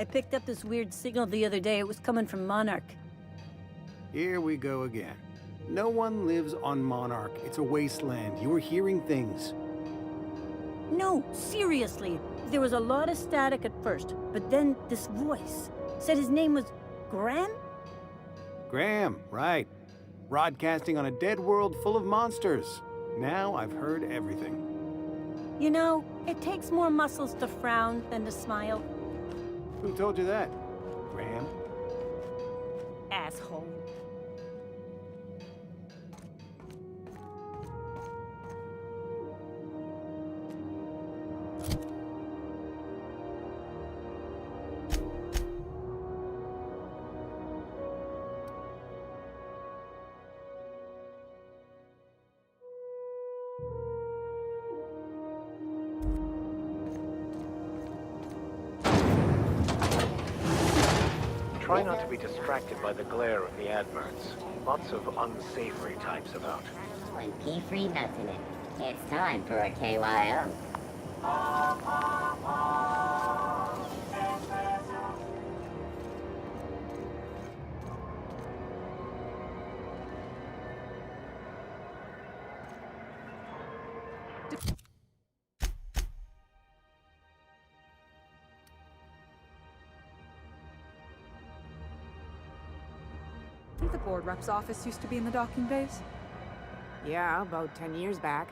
I picked up this weird signal the other day. It was coming from Monarch. Here we go again. No one lives on Monarch. It's a wasteland. You were hearing things. No, seriously. There was a lot of static at first, but then this voice said his name was Graham? Graham, right. Broadcasting on a dead world full of monsters. Now I've heard everything. You know, it takes more muscles to frown than to smile. Who told you that? Graham? Asshole. Try not to be distracted by the glare of the adverts. Lots of unsavory types about. 20 nuts in it. It's time for a KYO. I think the board rep's office used to be in the docking bays. Yeah, about 10 years back.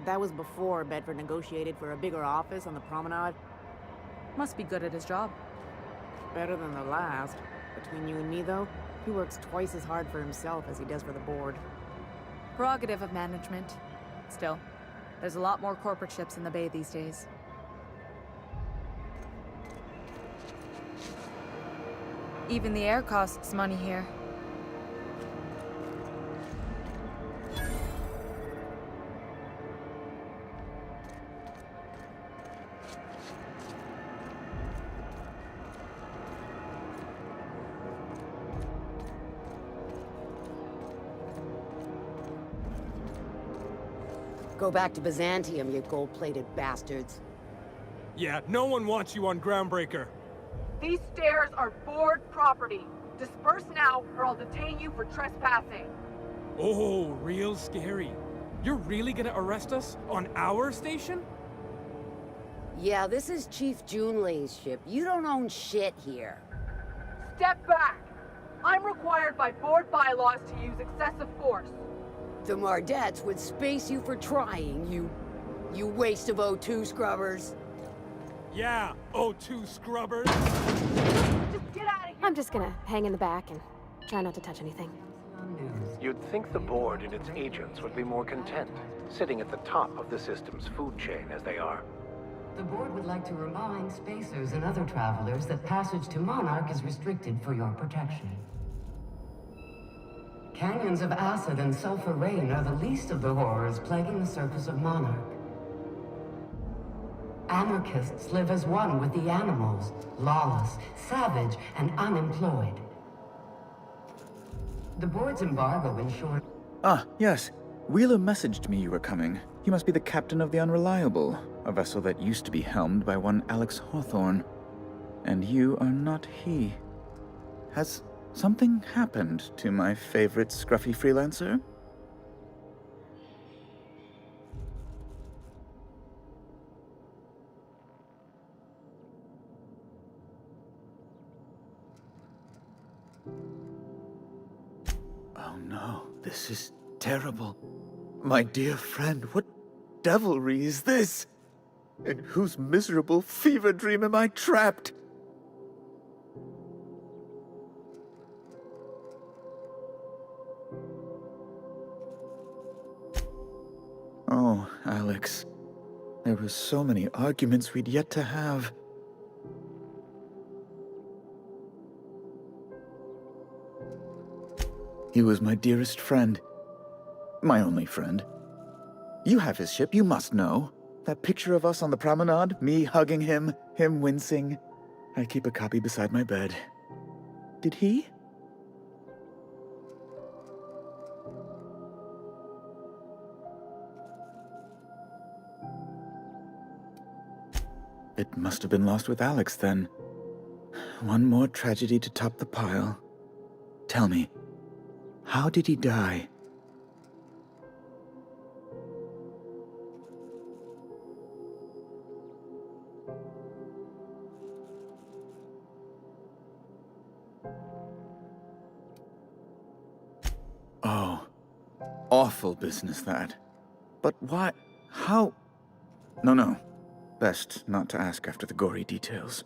That was before Bedford negotiated for a bigger office on the promenade. Must be good at his job. Better than the last. Between you and me, though, he works twice as hard for himself as he does for the board. Prerogative of management. Still, there's a lot more corporate ships in the bay these days. Even the air costs money here. Go back to Byzantium, you gold-plated bastards. Yeah, no one wants you on Groundbreaker. These stairs are board property. Disperse now, or I'll detain you for trespassing. Oh, real scary. You're really gonna arrest us on our station? Yeah, this is Chief Junlei's ship. You don't own shit here. Step back! I'm required by board bylaws to use excessive force. The Mardettes would space you for trying, you waste of O2 scrubbers. Yeah, O2 scrubbers. Just get out of here! I'm just gonna hang in the back and try not to touch anything. You'd think the board and its agents would be more content, sitting at the top of the system's food chain as they are. The board would like to remind spacers and other travelers that passage to Monarch is restricted for your protection. Canyons of acid and sulfur rain are the least of the horrors plaguing the surface of Monarch. Anarchists live as one with the animals, lawless, savage, and unemployed. The board's embargo ensured... Ah, yes. Wheeler messaged me you were coming. He must be the captain of the Unreliable, a vessel that used to be helmed by one Alex Hawthorne. And you are not he. Has something happened to my favorite scruffy freelancer? Oh no, this is terrible. My dear friend, what devilry is this? In whose miserable fever dream am I trapped? Oh, Alex. There were so many arguments we'd yet to have. He was my dearest friend. My only friend. You have his ship, you must know. That picture of us on the promenade, me hugging him, him wincing. I keep a copy beside my bed. Did he? It must have been lost with Alex, then. one more tragedy to top the pile. Tell me, how did he die? Oh, awful business that. But why? How? No. Best not to ask after the gory details.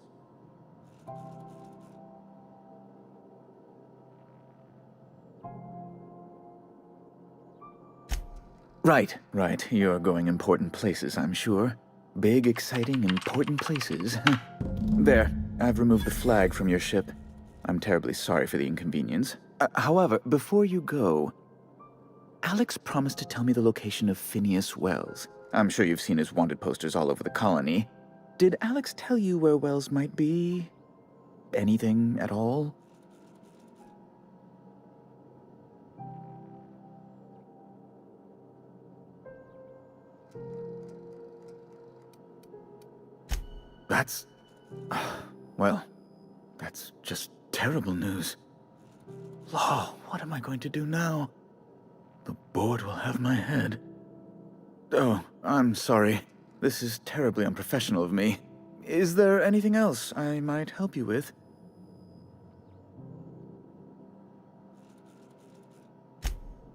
Right. You're going important places, I'm sure. Big, exciting, important places. There, I've removed the flag from your ship. I'm terribly sorry for the inconvenience. However, before you go, Alex promised to tell me the location of Phineas Wells. I'm sure you've seen his wanted posters all over the colony. Did Alex tell you where Wells might be? Anything at all? That's... well, that's just terrible news. Law, what am I going to do now? The board will have my head. Oh, I'm sorry. This is terribly unprofessional of me. Is there anything else I might help you with?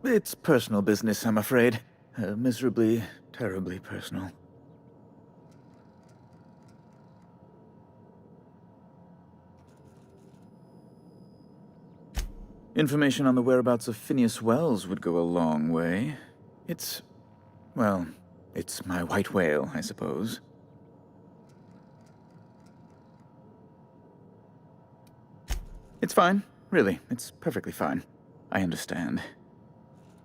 It's personal business, I'm afraid. Miserably, terribly personal. Information on the whereabouts of Phineas Wells would go a long way. It's my white whale, I suppose. It's fine, really. It's perfectly fine. I understand.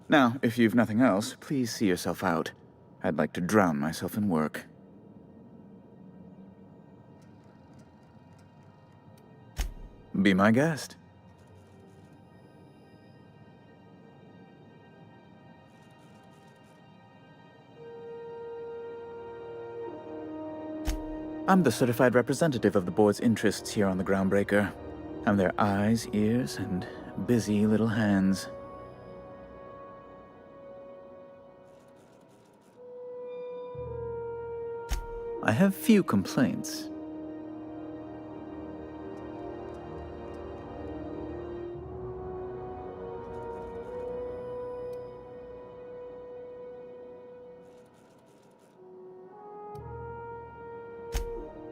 Now, if you've nothing else, please see yourself out. I'd like to drown myself in work. Be my guest. I'm the certified representative of the board's interests here on the Groundbreaker. I'm their eyes, ears, and busy little hands. I have few complaints.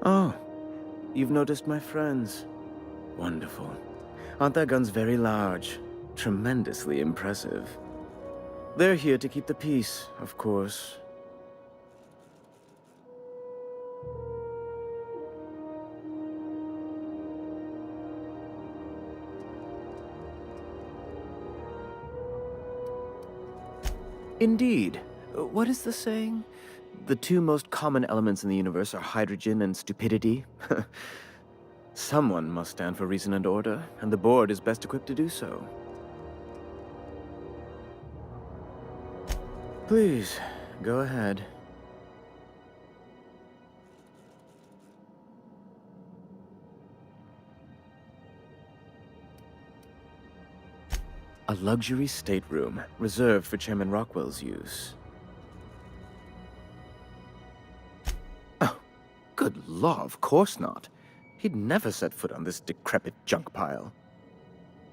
Oh, you've noticed my friends. Wonderful. Aren't their guns very large? Tremendously impressive. They're here to keep the peace, of course. Indeed. What is the saying? The two most common elements in the universe are hydrogen and stupidity. Someone must stand for reason and order, and the board is best equipped to do so. Please, go ahead. A luxury stateroom, reserved for Chairman Rockwell's use. Oh, good law, of course not. He'd never set foot on this decrepit junk pile.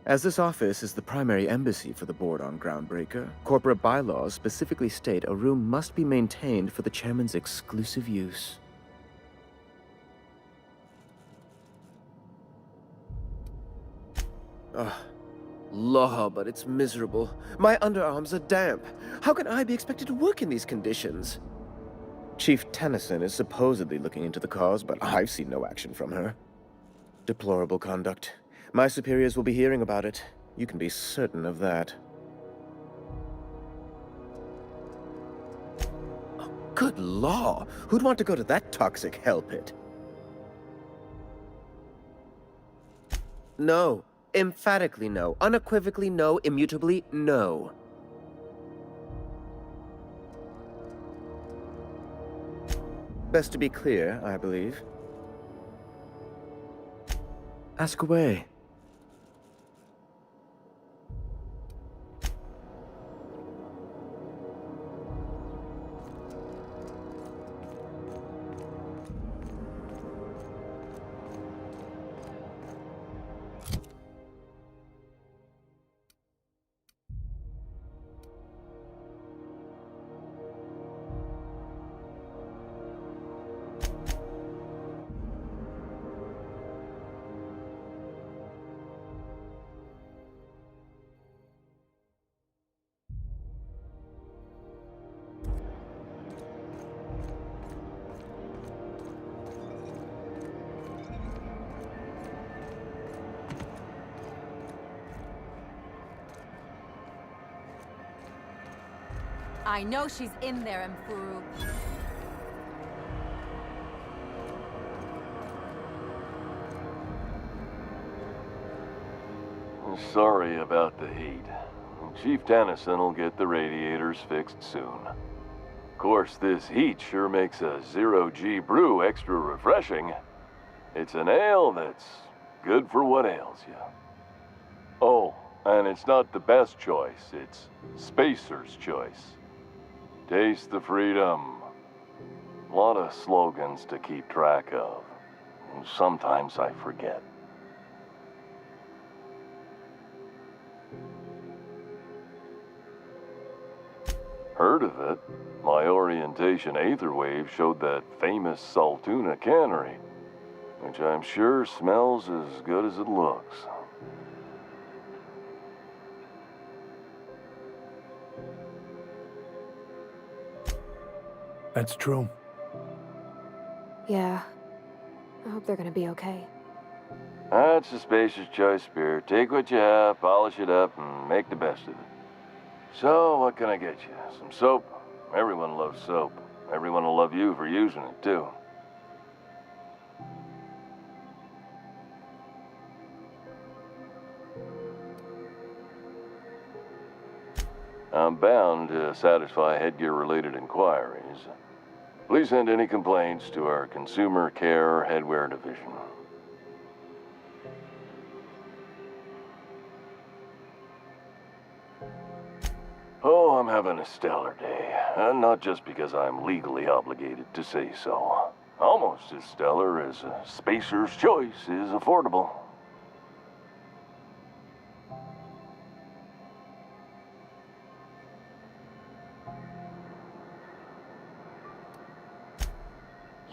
As this office is the primary embassy for the board on Groundbreaker, corporate bylaws specifically state a room must be maintained for the chairman's exclusive use. Ugh. Law, but it's miserable. My underarms are damp. How can I be expected to work in these conditions? Chief Tennyson is supposedly looking into the cause, but I've seen no action from her. Deplorable conduct. My superiors will be hearing about it. You can be certain of that. Oh, good law! Who'd want to go to that toxic hell pit? No. Emphatically no. Unequivocally no. Immutably no. Best to be clear, I believe. Ask away. I know she's in there, Mfuru. Sorry about the heat. Chief Tennyson will get the radiators fixed soon. Of course, this heat sure makes a zero-G brew extra refreshing. It's an ale that's good for what ails you. Oh, and it's not the best choice, it's Spacer's choice. Taste the freedom. A lot of slogans to keep track of. Sometimes I forget. Heard of it? My orientation Aetherwave showed that famous Saltuna cannery, which I'm sure smells as good as it looks. That's true. Yeah. I hope they're gonna be okay. That's a Spacer's Choice beer. Take what you have, polish it up, and make the best of it. So, what can I get you? Some soap? Everyone loves soap. Everyone will love you for using it, too. I'm bound to satisfy headgear-related inquiries. Please send any complaints to our Consumer Care Headwear Division. Oh, I'm having a stellar day. And not just because I'm legally obligated to say so. Almost as stellar as Spacer's Choice is affordable.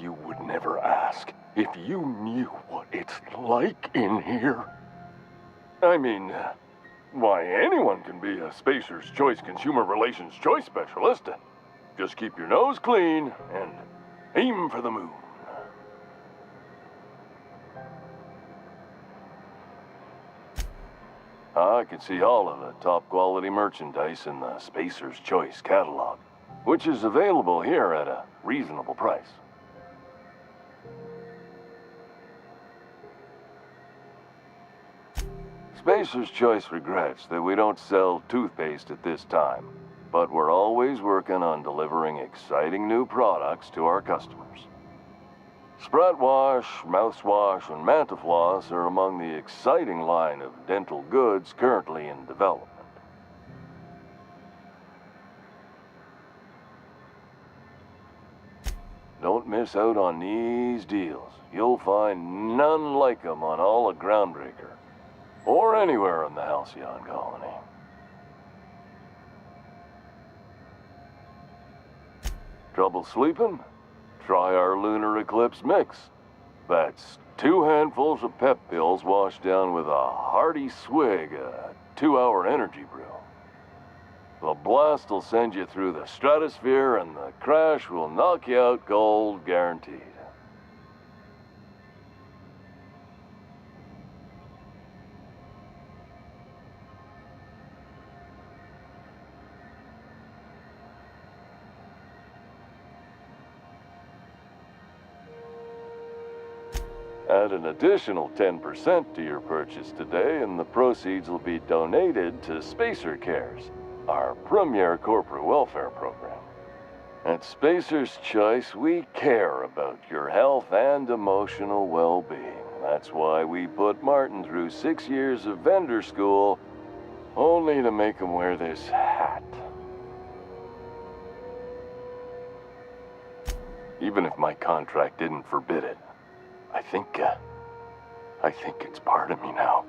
You would never ask if you knew what it's like in here. I mean, why, anyone can be a Spacer's Choice Consumer Relations Choice Specialist. Just keep your nose clean and aim for the moon. I can see all of the top quality merchandise in the Spacer's Choice catalog, which is available here at a reasonable price. Spacer's Choice regrets that we don't sell toothpaste at this time, but we're always working on delivering exciting new products to our customers. Sprat Wash, Mouthwash, and Mantafloss are among the exciting line of dental goods currently in development. Don't miss out on these deals. You'll find none like them on all of Groundbreaker, or anywhere in the Halcyon Colony. Trouble sleeping? Try our Lunar Eclipse Mix. That's 2 handfuls of pep pills washed down with a hearty swig of 2-hour energy brew. The blast will send you through the stratosphere, and the crash will knock you out cold, guaranteed. Add an additional 10% to your purchase today, and the proceeds will be donated to Spacer Cares, our premier corporate welfare program. At Spacer's Choice, we care about your health and emotional well-being. That's why we put Martin through 6 years of vendor school, only to make him wear this hat. Even if my contract didn't forbid it, I think it's part of me now.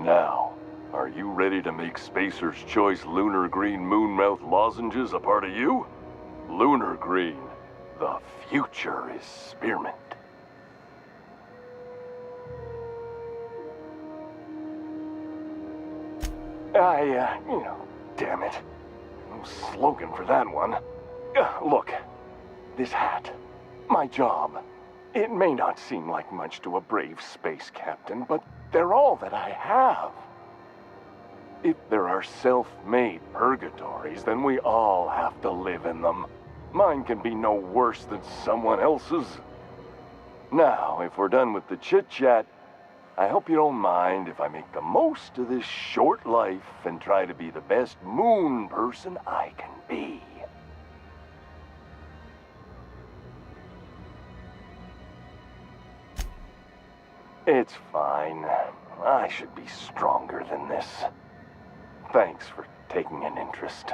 Now, are you ready to make Spacer's Choice Lunar Green Moonmouth lozenges a part of you? Lunar Green, the future is spearmint. Damn it. No slogan for that one. Look, this hat, my job. It may not seem like much to a brave space captain, but they're all that I have. If there are self-made purgatories, then we all have to live in them. Mine can be no worse than someone else's. Now, if we're done with the chit-chat, I hope you don't mind if I make the most of this short life and try to be the best moon person I can be. It's fine. I should be stronger than this. Thanks for taking an interest.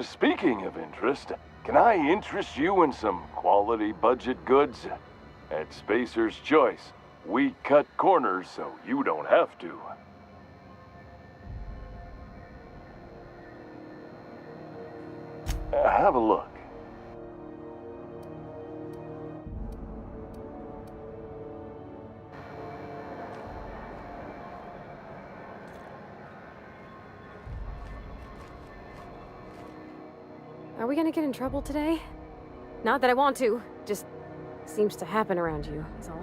Speaking of interest, can I interest you in some quality budget goods? At Spacer's Choice, we cut corners so you don't have to. Have a look. Are we gonna get in trouble today? Not that I want to, just seems to happen around you, is all.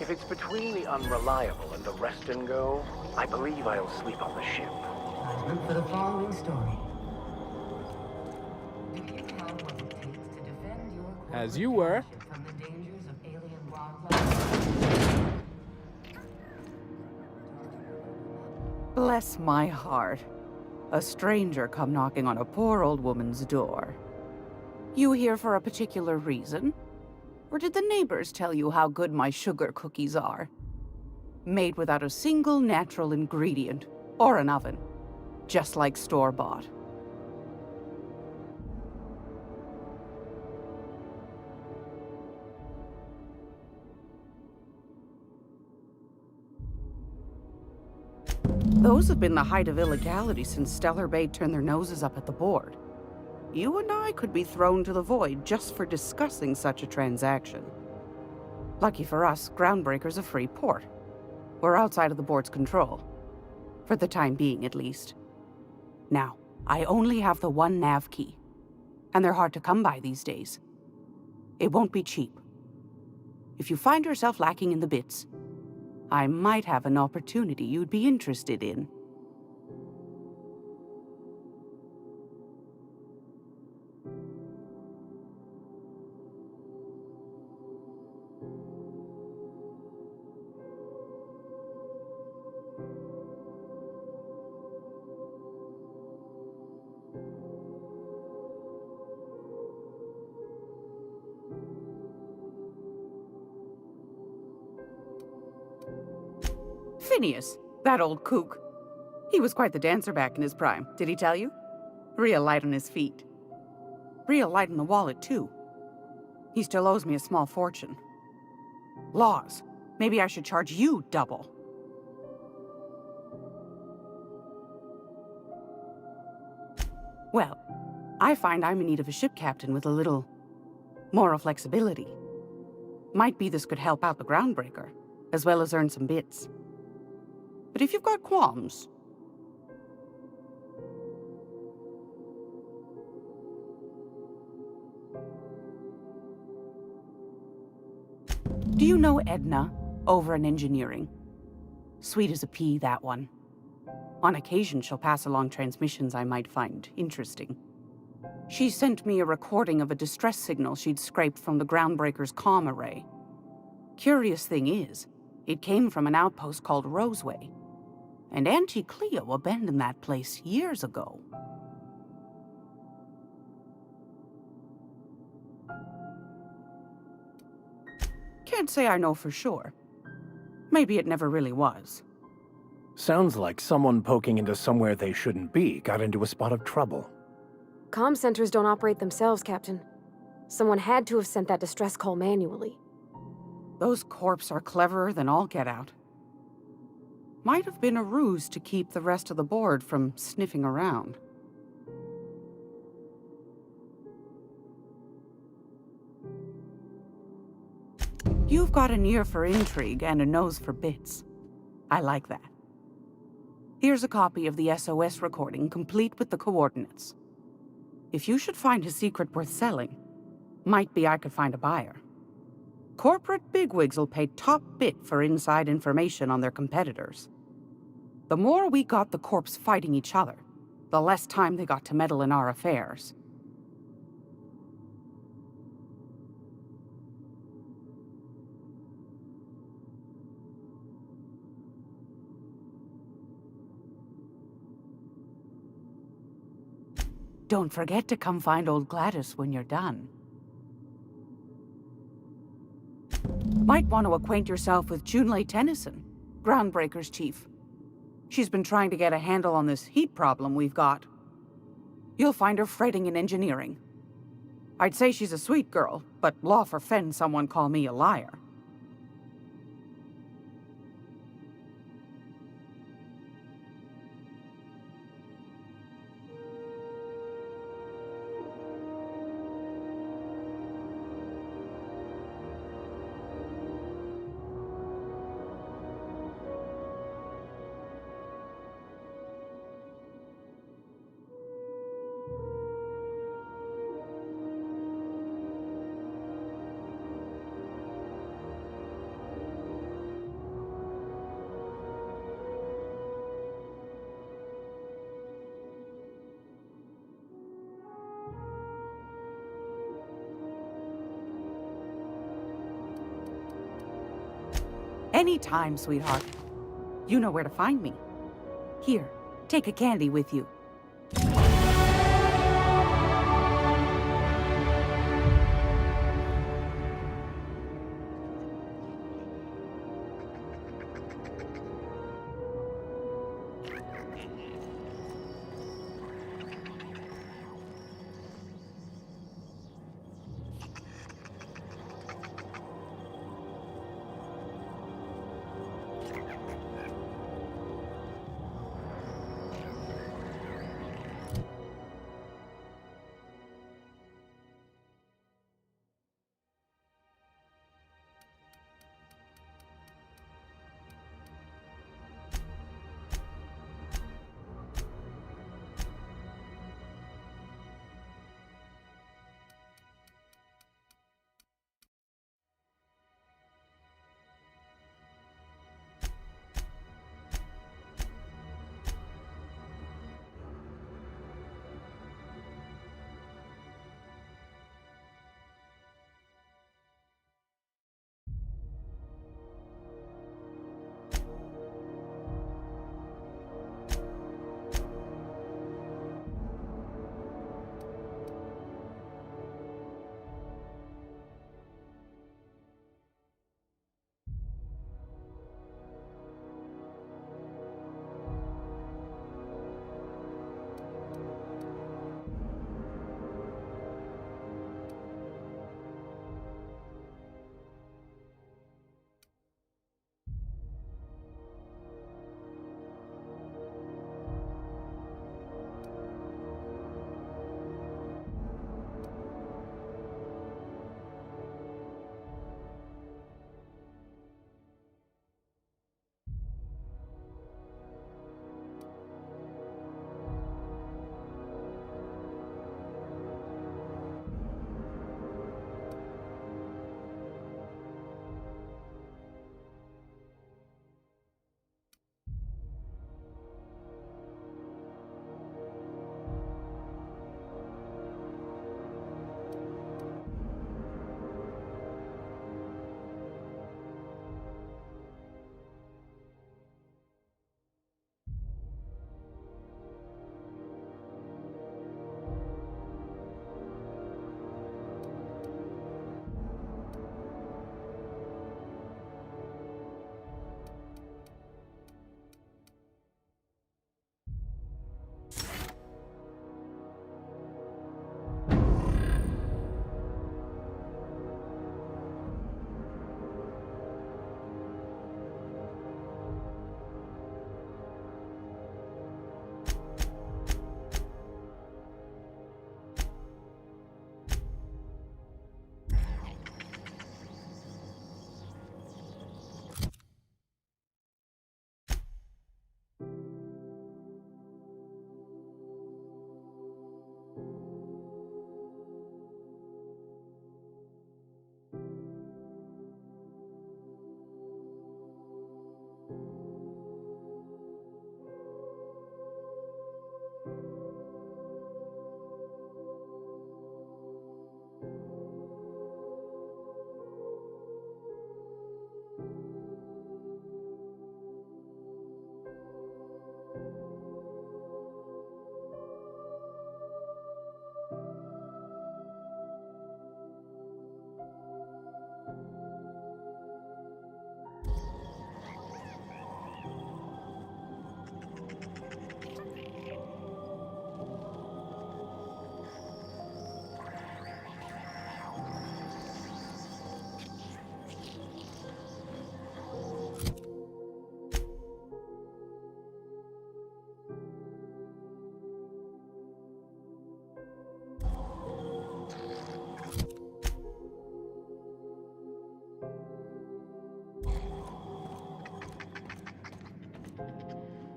If it's between the Unreliable and the Rest and Go, I believe I'll sleep on the ship. Look for the following story. Do you know what it takes to defend your As you were. from the dangers of alien wildlife? Bless my heart. A stranger come knocking on a poor old woman's door. You here for a particular reason? Or did the neighbors tell you how good my sugar cookies are? Made without a single natural ingredient, or an oven. Just like store-bought. Those have been the height of illegality since Stellar Bay turned their noses up at the board. You and I could be thrown to the void just for discussing such a transaction. Lucky for us, Groundbreaker's a free port. We're outside of the board's control. For the time being, at least. Now, I only have the one nav key. And they're hard to come by these days. It won't be cheap. If you find yourself lacking in the bits, I might have an opportunity you'd be interested in. Phineas, that old kook. He was quite the dancer back in his prime, did he tell you? Real light on his feet. Real light on the wallet, too. He still owes me a small fortune. Laws. Maybe I should charge you double. Well, I find I'm in need of a ship captain with a little moral flexibility. Might be this could help out the Groundbreaker, as well as earn some bits. But if you've got qualms... Do you know Edna, over in engineering? Sweet as a pea, that one. On occasion, she'll pass along transmissions I might find interesting. She sent me a recording of a distress signal she'd scraped from the Groundbreaker's comm array. Curious thing is, it came from an outpost called Roseway, and Auntie Cleo abandoned that place years ago. Can't say I know for sure. Maybe it never really was. Sounds like someone poking into somewhere they shouldn't be got into a spot of trouble. Comm centers don't operate themselves, Captain. Someone had to have sent that distress call manually. Those corps are cleverer than all get out. Might have been a ruse to keep the rest of the board from sniffing around. You've got an ear for intrigue and a nose for bits. I like that. Here's a copy of the SOS recording, complete with the coordinates. If you should find a secret worth selling, might be I could find a buyer. Corporate bigwigs will pay top bit for inside information on their competitors. The more we got the corps fighting each other, the less time they got to meddle in our affairs. Don't forget to come find old Gladys when you're done. Might want to acquaint yourself with Junlei Tennyson, Groundbreaker's chief. She's been trying to get a handle on this heat problem we've got. You'll find her fretting in engineering. I'd say she's a sweet girl, but law forfend someone call me a liar. Anytime, sweetheart. You know where to find me. Here, take a candy with you.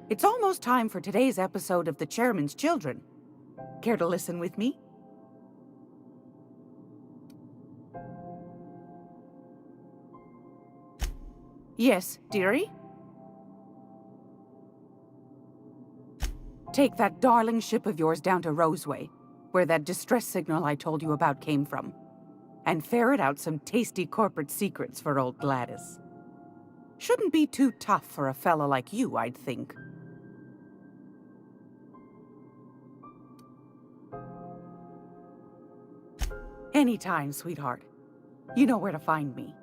It's almost time for today's episode of The Chairman's Children. Care to listen with me? Yes, dearie? Take that darling ship of yours down to Roseway, where that distress signal I told you about came from, and ferret out some tasty corporate secrets for old Gladys. Shouldn't be too tough for a fella like you, I'd think. Anytime, sweetheart. You know where to find me.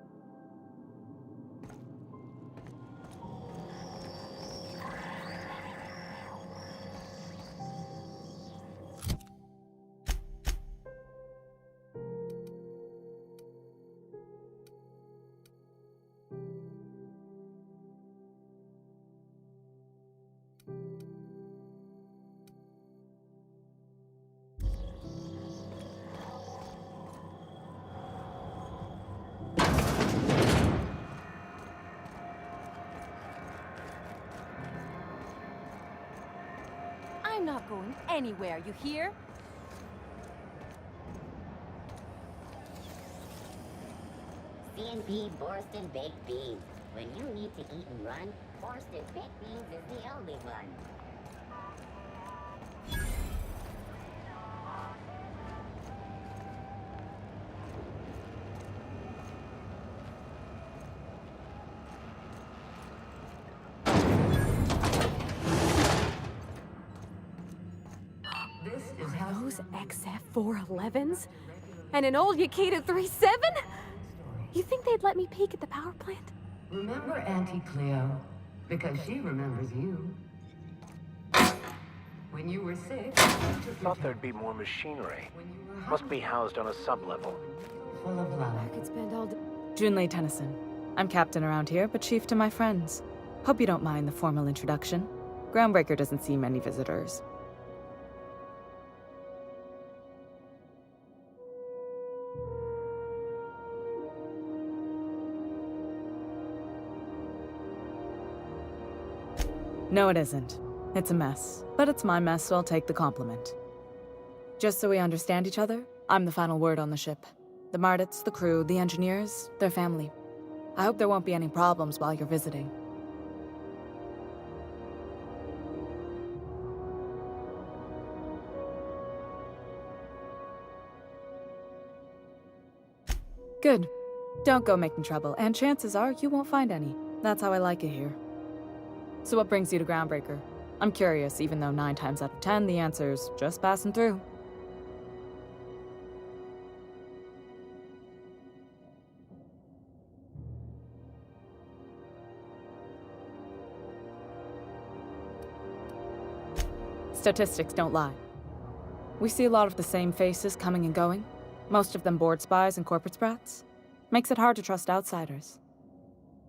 I'm not going anywhere, you hear? CNP Borston Baked Beans. When you need to eat and run, Borston Baked Beans is the only one. Those XF411s? And an old Yakita 37? You think they'd let me peek at the power plant? Remember Auntie Cleo? Because she remembers you. When you were 6, Thought there'd be more machinery. Must be housed on a sublevel. full of love. I could spend all day. Junlei Tennyson. I'm captain around here, but chief to my friends. Hope you don't mind the formal introduction. Groundbreaker doesn't see many visitors. No, it isn't. It's a mess. But it's my mess, so I'll take the compliment. Just so we understand each other, I'm the final word on the ship. The Mardits, the crew, the engineers, their family. I hope there won't be any problems while you're visiting. Good. Don't go making trouble, and chances are you won't find any. That's how I like it here. So what brings you to Groundbreaker? I'm curious, even though 9 times out of 10 the answer's just passing through. Statistics don't lie. We see a lot of the same faces coming and going, most of them board spies and corporate sprats. Makes it hard to trust outsiders.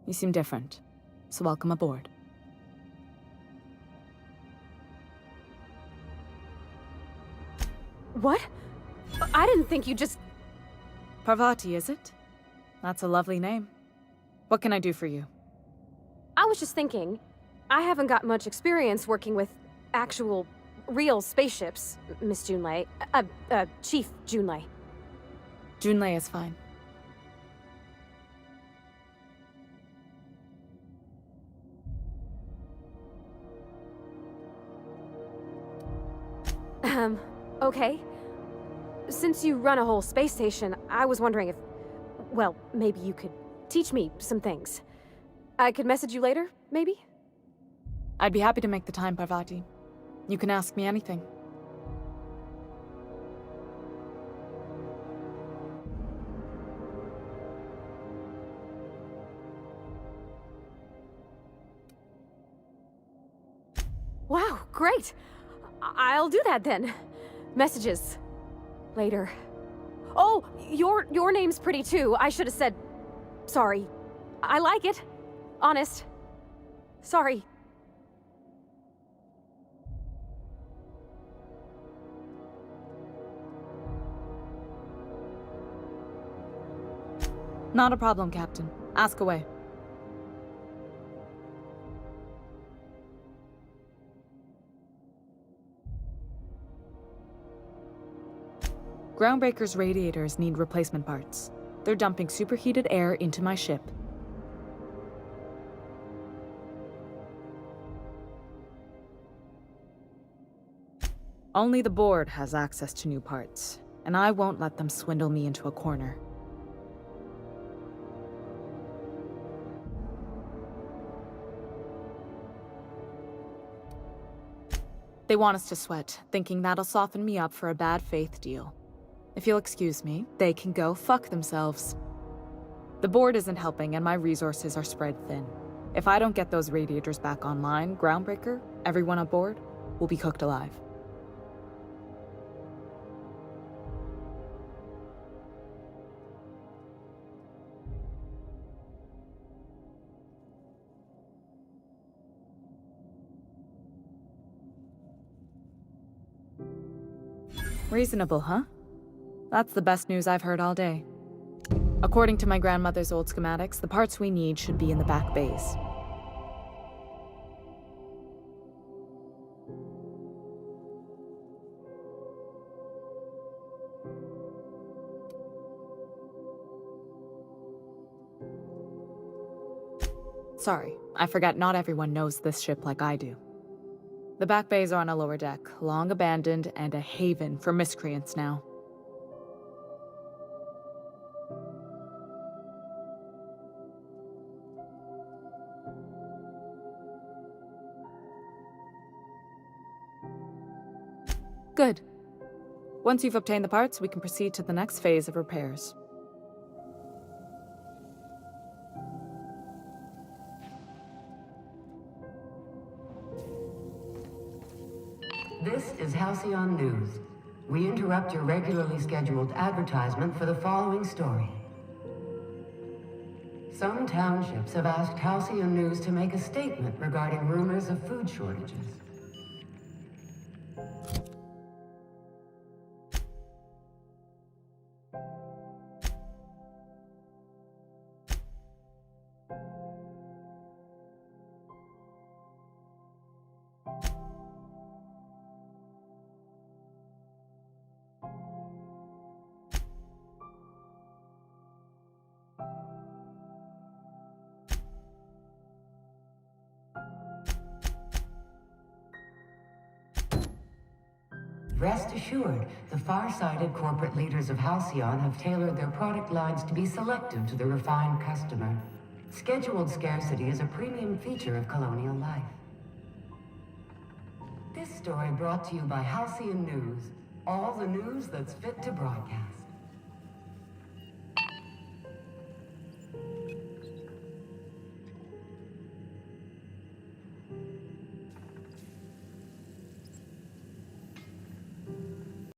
You seem different, so welcome aboard. What? I didn't think you just... Parvati, is it? That's a lovely name. What can I do for you? I was just thinking, I haven't got much experience working with actual, real spaceships, Miss Junlei. Chief Junlei. Junlei is fine. Okay. Since you run a whole space station, I was wondering if... Well, maybe you could teach me some things. I could message you later, maybe? I'd be happy to make the time, Parvati. You can ask me anything. Wow, great! I'll do that then. Messages. Later. Oh, your name's pretty too. I should have said... Sorry. I like it. Honest. Sorry. Not a problem, Captain. Ask away. Groundbreaker's radiators need replacement parts. They're dumping superheated air into my ship. Only the board has access to new parts, and I won't let them swindle me into a corner. They want us to sweat, thinking that'll soften me up for a bad faith deal. If you'll excuse me, they can go fuck themselves. The board isn't helping and my resources are spread thin. If I don't get those radiators back online, Groundbreaker, everyone aboard, will be cooked alive. Reasonable, huh? That's the best news I've heard all day. According to my grandmother's old schematics, the parts we need should be in the back bays. Sorry, I forgot not everyone knows this ship like I do. The back bays are on a lower deck, long abandoned and a haven for miscreants now. Good. Once you've obtained the parts, we can proceed to the next phase of repairs. This is Halcyon News. We interrupt your regularly scheduled advertisement for the following story. Some townships have asked Halcyon News to make a statement regarding rumors of food shortages. Rest assured, the far-sighted corporate leaders of Halcyon have tailored their product lines to be selective to the refined customer. Scheduled scarcity is a premium feature of colonial life. This story brought to you by Halcyon News. All the news that's fit to broadcast.